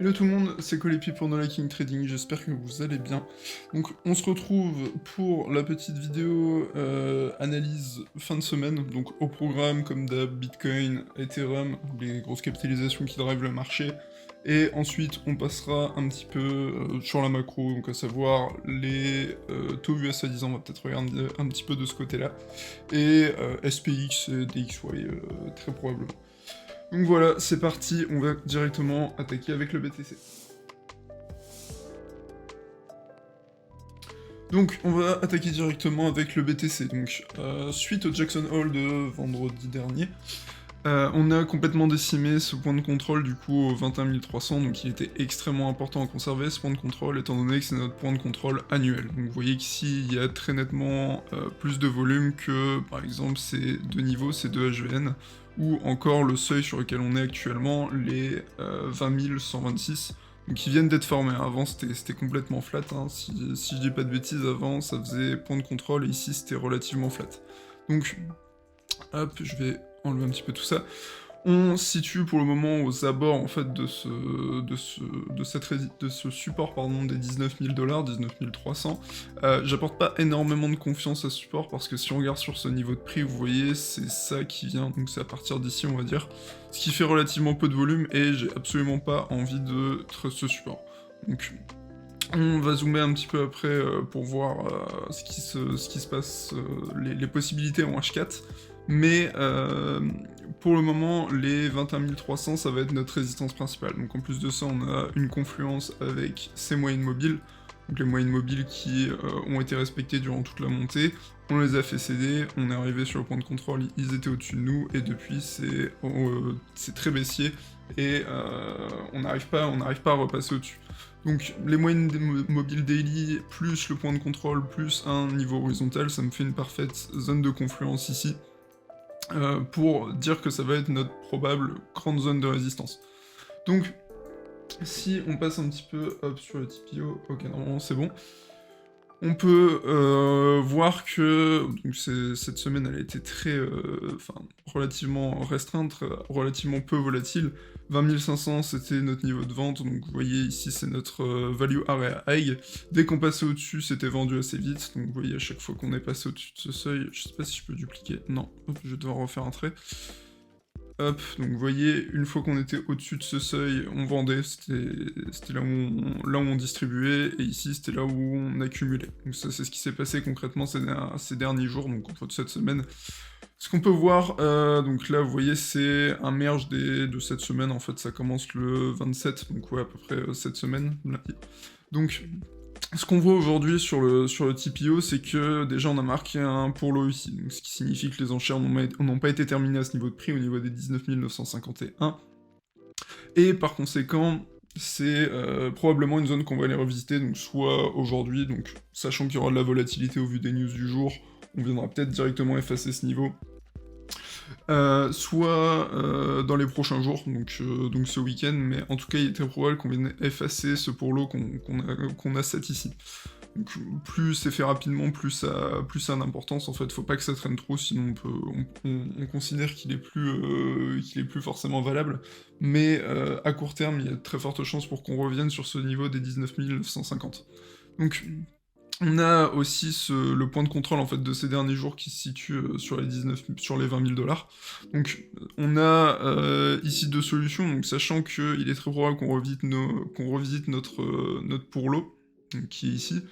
Hello tout le monde, c'est Colépi pour No Liking Trading, j'espère que vous allez bien. Donc on se retrouve pour la petite vidéo analyse fin de semaine, donc au programme comme d'hab, Bitcoin, Ethereum, les grosses capitalisations qui drivent le marché. Et ensuite on passera un petit peu sur la macro, donc à savoir les taux US à 10 ans, on va peut-être regarder un petit peu de ce côté-là. Et SPX et DXY très probablement. Donc voilà, c'est parti, on va directement attaquer avec le BTC. Donc on va attaquer directement avec le BTC. Donc suite au Jackson Hole de vendredi dernier, on a complètement décimé ce point de contrôle du coup au 21 300, donc il était extrêmement important à conserver ce point de contrôle étant donné que c'est notre point de contrôle annuel. Donc vous voyez qu'ici il y a très nettement plus de volume que par exemple ces deux niveaux, ces deux HVN, ou encore le seuil sur lequel on est actuellement, les 20 126. Donc ils viennent d'être formés, avant c'était complètement flat, hein. Si je dis pas de bêtises, avant ça faisait point de contrôle et ici c'était relativement flat. Donc hop, je vais enlever un petit peu tout ça. On se situe pour le moment aux abords en fait de ce support pardon, des 19 000 $, 19 300. J'apporte pas énormément de confiance à ce support parce que si on regarde sur ce niveau de prix, vous voyez, c'est ça qui vient, donc c'est à partir d'ici on va dire, ce qui fait relativement peu de volume et j'ai absolument pas envie de trust ce support. Donc on va zoomer un petit peu après pour voir ce qui se passe, les possibilités en H4. Mais pour le moment, les 21 300, ça va être notre résistance principale. Donc en plus de ça, on a une confluence avec ces moyennes mobiles. Donc les moyennes mobiles qui ont été respectées durant toute la montée. On les a fait céder, on est arrivé sur le point de contrôle, ils étaient au-dessus de nous, et depuis c'est très baissier, et on n'arrive pas à repasser au-dessus. Donc les moyennes mobiles daily, plus le point de contrôle, plus un niveau horizontal, ça me fait une parfaite zone de confluence ici, pour dire que ça va être notre probable grande zone de résistance. Donc, si on passe un petit peu hop, sur le TPO, ok, normalement c'est bon, on peut voir que donc cette semaine elle a été très, relativement restreinte, relativement peu volatile. 20 500 c'était notre niveau de vente, donc vous voyez ici c'est notre value area high. Dès qu'on passait au-dessus c'était vendu assez vite, donc vous voyez à chaque fois qu'on est passé au-dessus de ce seuil, je sais pas si je peux dupliquer, non, hop, je vais devoir refaire un trait. Hop, donc vous voyez, une fois qu'on était au-dessus de ce seuil, on vendait, c'était là où on distribuait, et ici c'était là où on accumulait. Donc ça c'est ce qui s'est passé concrètement ces derniers jours, donc en fait cette semaine. Ce qu'on peut voir, donc là vous voyez c'est un merge de cette semaine, en fait ça commence le 27, donc ouais à peu près cette semaine. Donc ce qu'on voit aujourd'hui sur le TPO, c'est que déjà on a marqué un pour l'eau ici, donc ce qui signifie que les enchères n'ont pas été terminées à ce niveau de prix, au niveau des 19 951. Et par conséquent, c'est probablement une zone qu'on va aller revisiter, donc soit aujourd'hui, donc sachant qu'il y aura de la volatilité au vu des news du jour, on viendra peut-être directement effacer ce niveau. Soit dans les prochains jours, donc ce week-end, mais en tout cas il est très probable qu'on vienne effacer ce pour l'eau qu'on a set ici. Donc plus c'est fait rapidement, plus ça a d'importance, en fait, faut pas que ça traîne trop, sinon on considère qu'il est plus forcément valable, mais à court terme, il y a de très fortes chances pour qu'on revienne sur ce niveau des 19 950. Donc on a aussi le point de contrôle en fait de ces derniers jours qui se situe sur les 20 000 $. Donc on a ici deux solutions, donc sachant qu'il est très probable qu'on revisite notre pour l'eau, qui est ici,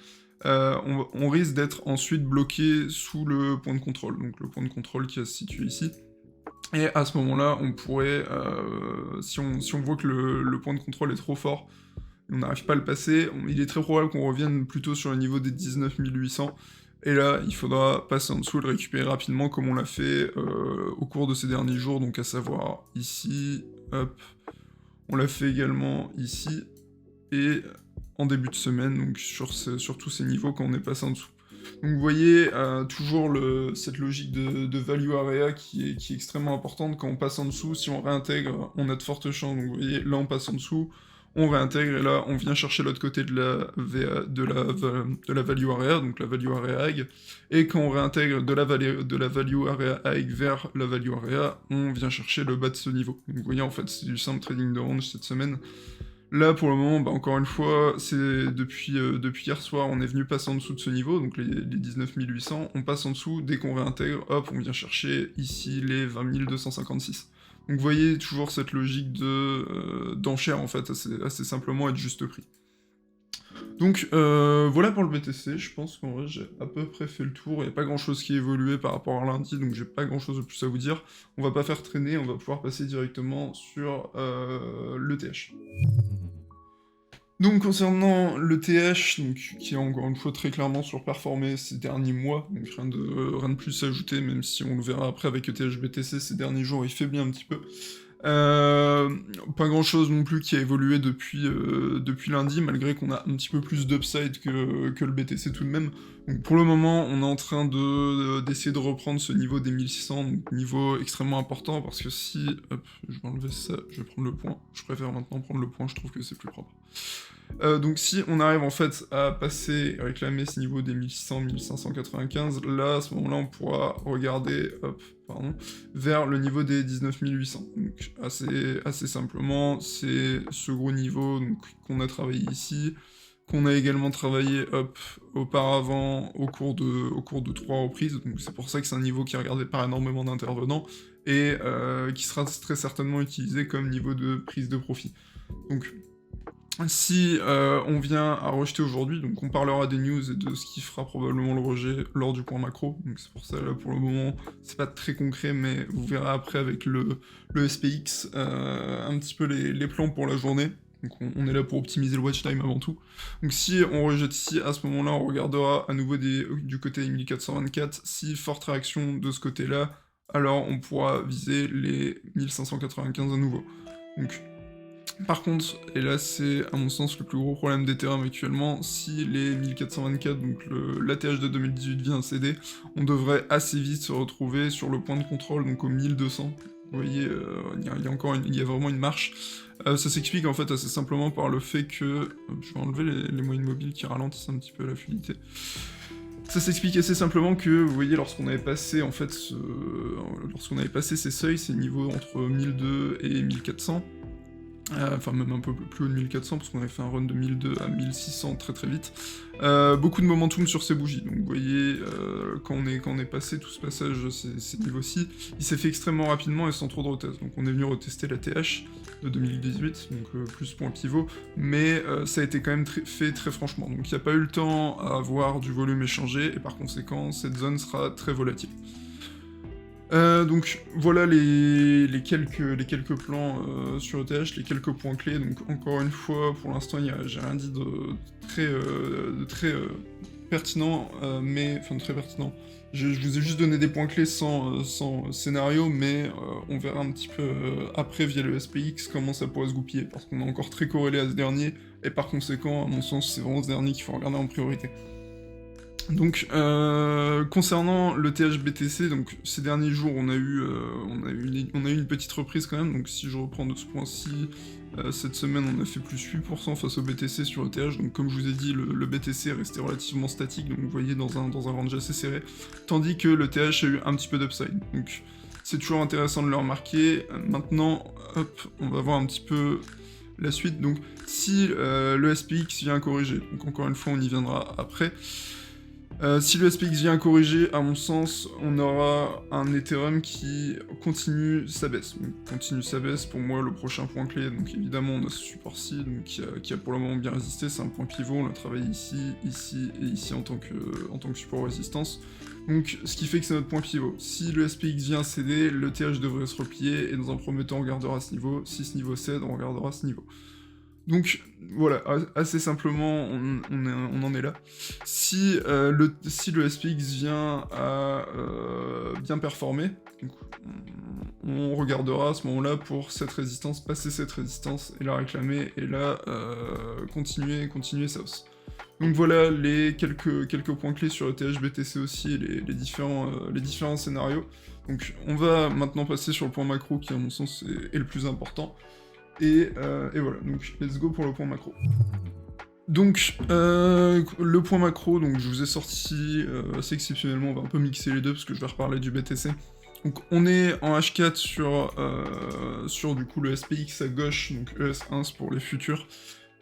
on risque d'être ensuite bloqué sous le point de contrôle, donc le point de contrôle qui va se situer ici. Et à ce moment-là, on pourrait, si on voit que le point de contrôle est trop fort, on n'arrive pas à le passer, il est très probable qu'on revienne plutôt sur le niveau des 19 800, et là, il faudra passer en dessous et le récupérer rapidement, comme on l'a fait au cours de ces derniers jours, donc à savoir ici, hop, on l'a fait également ici, et en début de semaine, donc sur tous ces niveaux quand on est passé en dessous. Donc vous voyez, toujours cette logique de value area qui est extrêmement importante. Quand on passe en dessous, si on réintègre, on a de fortes chances. Donc vous voyez, là on passe en dessous, on réintègre, et là on vient chercher l'autre côté de la value area, donc la value area high, et quand on réintègre de la value area high vers la value area, on vient chercher le bas de ce niveau. Donc vous voyez, en fait, c'est du simple trading de range cette semaine. Là, pour le moment, bah, encore une fois, c'est depuis hier soir, on est venu passer en dessous de ce niveau, donc les 19 800, on passe en dessous, dès qu'on réintègre, hop, on vient chercher ici les 20 256. Donc vous voyez toujours cette logique d'enchère, en fait, assez simplement, et de juste prix. Donc voilà pour le BTC, je pense qu'en vrai j'ai à peu près fait le tour, il n'y a pas grand chose qui a évolué par rapport à lundi, donc j'ai pas grand chose de plus à vous dire. On va pas faire traîner, on va pouvoir passer directement sur l'ETH. Donc concernant l'ETH, qui est encore une fois très clairement surperformé ces derniers mois, donc rien de plus à ajouter, même si on le verra après avec ETH BTC ces derniers jours, il fait bien un petit peu. Pas grand chose non plus qui a évolué depuis lundi, malgré qu'on a un petit peu plus d'upside que le BTC tout de même. Donc pour le moment, on est en train d'essayer de reprendre ce niveau des 1600, donc niveau extrêmement important, parce que si... Hop, je vais enlever ça, je vais prendre le point. Je préfère maintenant prendre le point, je trouve que c'est plus propre. Donc si on arrive en fait à passer, réclamer ce niveau des 1600, 1595, là à ce moment-là on pourra regarder, vers le niveau des 19 800. Donc assez simplement, c'est ce gros niveau qu'on a travaillé ici, qu'on a également travaillé auparavant au cours de 3 reprises, donc c'est pour ça que c'est un niveau qui est regardé par énormément d'intervenants, et qui sera très certainement utilisé comme niveau de prise de profit. Donc si on vient à rejeter aujourd'hui, donc on parlera des news et de ce qui fera probablement le rejet lors du point macro, donc c'est pour ça là pour le moment c'est pas très concret, mais vous verrez après avec le SPX un petit peu les plans pour la journée. Donc on est là pour optimiser le watch time avant tout. Donc si on rejette ici, à ce moment-là on regardera à nouveau du côté des 1424, si forte réaction de ce côté-là, alors on pourra viser les 1595 à nouveau. Donc par contre, et là c'est à mon sens le plus gros problème d'Ethereum actuellement, si les 1424, donc l'ATH de 2018 vient céder, on devrait assez vite se retrouver sur le point de contrôle, donc au 1200. Vous voyez, il y a vraiment une marche. Ça s'explique en fait assez simplement par le fait que... je vais enlever les moyennes mobiles qui ralentissent un petit peu la fluidité. Ça s'explique assez simplement que, vous voyez, lorsqu'on avait passé en fait ces seuils, ces niveaux entre 1200 et 1400, enfin même un peu plus haut de 1400 parce qu'on avait fait un run de 1200 à 1600 très vite, beaucoup de momentum sur ces bougies, donc vous voyez quand on est passé tout ce passage, ces niveaux-ci, il s'est fait extrêmement rapidement et sans trop de retest, donc on est venu retester la TH de 2018, donc plus point pivot, mais ça a été quand même fait très franchement, donc il n'y a pas eu le temps à avoir du volume échangé, et par conséquent cette zone sera très volatile. Donc voilà les quelques plans sur ETH, les quelques points clés, donc encore une fois, pour l'instant j'ai rien dit de très pertinent, enfin très pertinent. Je vous ai juste donné des points clés sans scénario, mais on verra un petit peu après via le SPX comment ça pourrait se goupiller, parce qu'on est encore très corrélé à ce dernier, et par conséquent, à mon sens, c'est vraiment ce dernier qu'il faut regarder en priorité. Donc, concernant le THBTC, donc ces derniers jours, on a eu une petite reprise quand même. Donc, si je reprends de ce point-ci, cette semaine, on a fait plus 8% face au BTC sur le TH. Donc, comme je vous ai dit, le BTC est resté relativement statique. Donc, vous voyez, dans un range assez serré. Tandis que le TH a eu un petit peu d'upside. Donc, c'est toujours intéressant de le remarquer. Maintenant, hop, on va voir un petit peu la suite. Donc, si le SPX vient corriger, donc encore une fois, on y viendra après. Si le SPX vient corriger, à mon sens, on aura un Ethereum qui continue sa baisse. Donc, continue sa baisse, pour moi, le prochain point clé, donc évidemment, on a ce support-ci, qui a pour le moment bien résisté, c'est un point pivot, on l'a travaillé ici, ici et ici en tant que support résistance. Donc, ce qui fait que c'est notre point pivot. Si le SPX vient céder, le TH devrait se replier, et dans un premier temps, on regardera ce niveau. Si ce niveau cède, on regardera ce niveau. Donc voilà, assez simplement, on en est là. Si le SPX vient à bien performer, donc, on regardera à ce moment-là pour cette résistance, passer cette résistance et la réclamer, et là, continuer sa hausse. Donc voilà les quelques points clés sur le THBTC aussi, et les différents scénarios. Donc on va maintenant passer sur le point macro qui à mon sens est le plus important. Et voilà, donc let's go pour le point macro. Donc, le point macro, donc je vous ai sorti assez exceptionnellement, on va un peu mixer les deux parce que je vais reparler du BTC. Donc on est en H4 sur du coup le SPX à gauche, donc ES1 pour les futurs,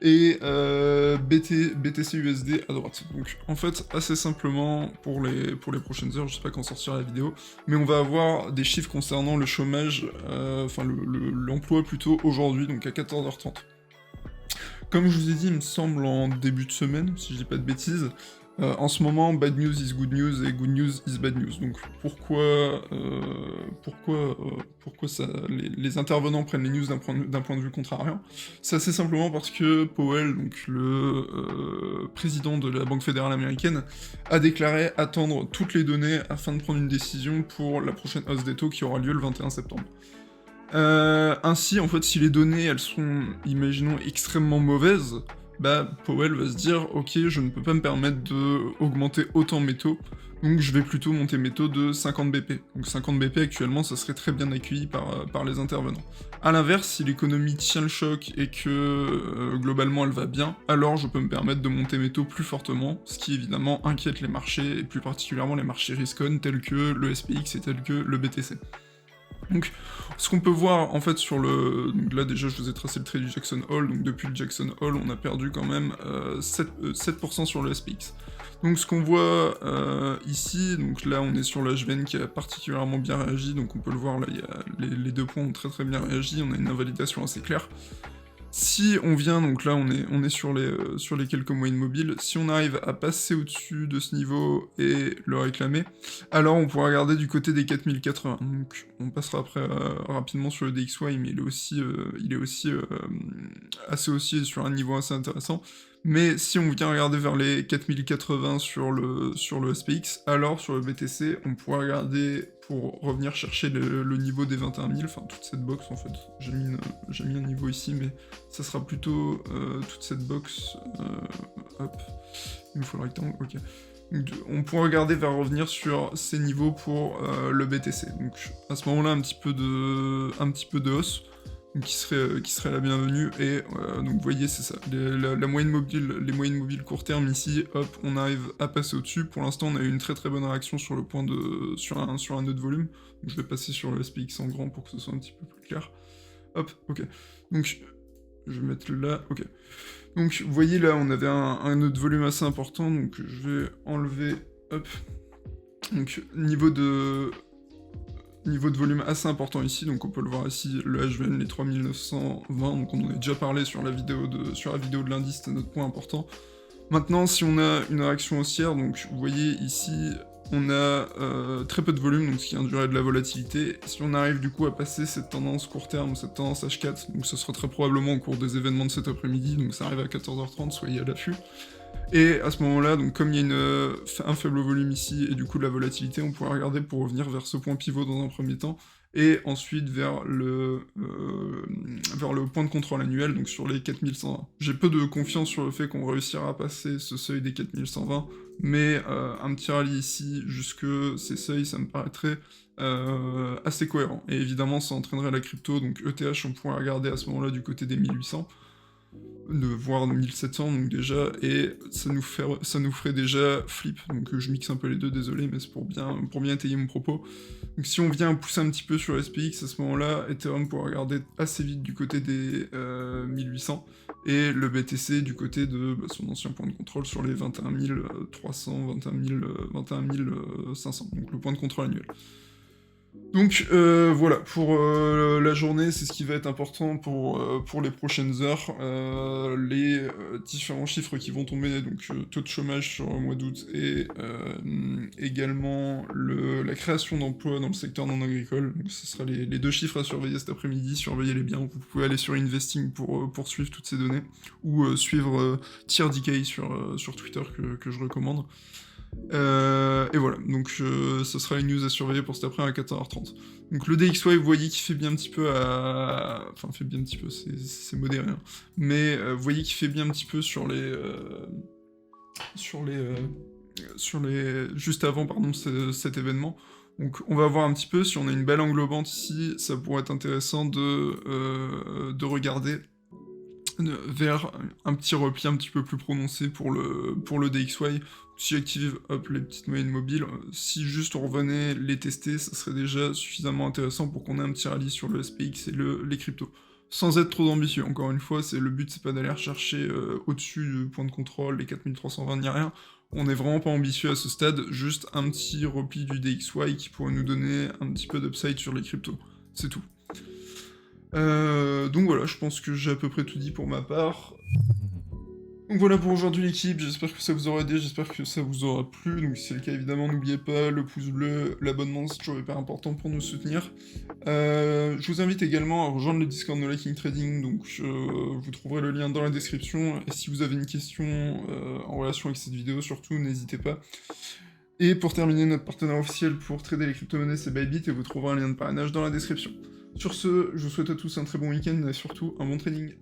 et BTC USD à droite. Donc en fait, assez simplement, pour les prochaines heures, je sais pas quand sortira la vidéo, mais on va avoir des chiffres concernant le chômage, enfin l'emploi plutôt aujourd'hui, donc à 14h30. Comme je vous ai dit, il me semble en début de semaine, si je dis pas de bêtises, en ce moment, bad news is good news et good news is bad news. Donc pourquoi les intervenants prennent les news d'un point de vue contrariant? C'est assez simplement parce que Powell, donc le président de la Banque fédérale américaine, a déclaré attendre toutes les données afin de prendre une décision pour la prochaine hausse des taux qui aura lieu le 21 septembre. Ainsi, en fait, si les données, elles sont, imaginons, extrêmement mauvaises, bah, Powell va se dire, ok, je ne peux pas me permettre d'augmenter autant mes taux, donc je vais plutôt monter mes taux de 50 BP. Donc 50 BP, actuellement, ça serait très bien accueilli par les intervenants. A l'inverse, si l'économie tient le choc et que, globalement, elle va bien, alors je peux me permettre de monter mes taux plus fortement, ce qui, évidemment, inquiète les marchés, et plus particulièrement les marchés risk-on, tels que le SPX et tels que le BTC. Donc, ce qu'on peut voir en fait sur le... Donc là déjà je vous ai tracé le trait du Jackson Hole, donc depuis le Jackson Hole on a perdu quand même 7% sur le SPX. Donc ce qu'on voit ici, donc là on est sur le HVN qui a particulièrement bien réagi, donc on peut le voir là, il y a les deux points ont très bien réagi, on a une invalidation assez claire. Si on vient, donc là on est sur les quelques moyennes mobiles, si on arrive à passer au-dessus de ce niveau et le réclamer, alors on pourra regarder du côté des 4080. Donc on passera après rapidement sur le DXY, mais il est aussi assez haussier sur un niveau assez intéressant. Mais si on vient regarder vers les 4080 sur le SPX, alors sur le BTC, on pourra regarder pour revenir chercher le niveau des 21 000, enfin toute cette box en fait. J'ai mis un niveau ici, mais ça sera plutôt toute cette box. Hop, il me faut le rectangle, ok. Donc, on pourra regarder vers revenir sur ces niveaux pour le BTC. Donc à ce moment-là, un petit peu de hausse. Donc, qui serait la bienvenue, et donc vous voyez c'est ça, les moyennes mobiles court terme ici, hop, on arrive à passer au-dessus. Pour l'instant on a eu une très bonne réaction sur le point sur un nœud de volume, donc je vais passer sur le SPX en grand pour que ce soit un petit peu plus clair. Hop, ok, donc je vais mettre là, ok. Donc vous voyez là on avait un nœud de volume assez important, donc je vais enlever, hop, donc niveau de volume assez important ici, donc on peut le voir ici, le HVN, les 3920, donc on en a déjà parlé sur la vidéo de lundi, c'était notre point important. Maintenant, si on a une réaction haussière, donc vous voyez ici, on a très peu de volume, donc ce qui induirait de la volatilité. Si on arrive du coup à passer cette tendance court terme, cette tendance H4, donc ce sera très probablement au cours des événements de cet après-midi, donc ça arrive à 14h30, soyez à l'affût. Et à ce moment-là, donc comme il y a un faible volume ici, et du coup de la volatilité, on pourra regarder pour revenir vers ce point pivot dans un premier temps, et ensuite vers le point de contrôle annuel, donc sur les 4120. J'ai peu de confiance sur le fait qu'on réussira à passer ce seuil des 4120, mais un petit rallye ici jusque ces seuils, ça me paraîtrait assez cohérent. Et évidemment, ça entraînerait la crypto, donc ETH, on pourrait regarder à ce moment-là du côté des 1800, voire 1700 donc déjà, et ça nous ferait déjà flip, donc je mixe un peu les deux, désolé, mais c'est pour bien étayer mon propos. Donc si on vient pousser un petit peu sur SPX, à ce moment-là, Ethereum pourra regarder assez vite du côté des 1800, et le BTC du côté de son ancien point de contrôle sur les 21 300, 21 500, donc le point de contrôle annuel. Donc voilà, pour la journée, c'est ce qui va être important pour les prochaines heures. Les différents chiffres qui vont tomber, donc taux de chômage sur le mois d'août, et également la création d'emplois dans le secteur non agricole. Donc ce sera les deux chiffres à surveiller cet après-midi, surveillez-les bien. Vous pouvez aller sur Investing pour suivre toutes ces données, ou suivre TierDK sur Twitter que je recommande. Et voilà, donc ce sera les news à surveiller pour cet après à 14h30. Donc le DXY, vous voyez qu'il fait bien un petit peu Enfin, fait bien un petit peu, c'est modéré, hein. Mais vous voyez qu'il fait bien un petit peu sur les... juste avant, pardon, cet événement. Donc on va voir un petit peu, si on a une belle englobante ici, ça pourrait être intéressant de regarder vers un petit repli un petit peu plus prononcé pour le DXY. Si j'active, hop, les petites moyennes mobiles, si juste on revenait les tester, ça serait déjà suffisamment intéressant pour qu'on ait un petit rallye sur le SPX et les cryptos. Sans être trop ambitieux, encore une fois, le but c'est pas d'aller rechercher au-dessus du point de contrôle, les 4320, ni rien. On n'est vraiment pas ambitieux à ce stade, juste un petit repli du DXY qui pourrait nous donner un petit peu d'upside sur les cryptos. C'est tout. Donc voilà, je pense que j'ai à peu près tout dit pour ma part. Donc voilà pour aujourd'hui l'équipe, j'espère que ça vous aura aidé, j'espère que ça vous aura plu, donc si c'est le cas évidemment n'oubliez pas le pouce bleu, l'abonnement c'est toujours hyper important pour nous soutenir. Je vous invite également à rejoindre le Discord de Liking Trading, donc vous trouverez le lien dans la description, et si vous avez une question en relation avec cette vidéo surtout n'hésitez pas. Et pour terminer, notre partenaire officiel pour trader les crypto-monnaies c'est Bybit, et vous trouverez un lien de parrainage dans la description. Sur ce, je vous souhaite à tous un très bon week-end et surtout un bon trading.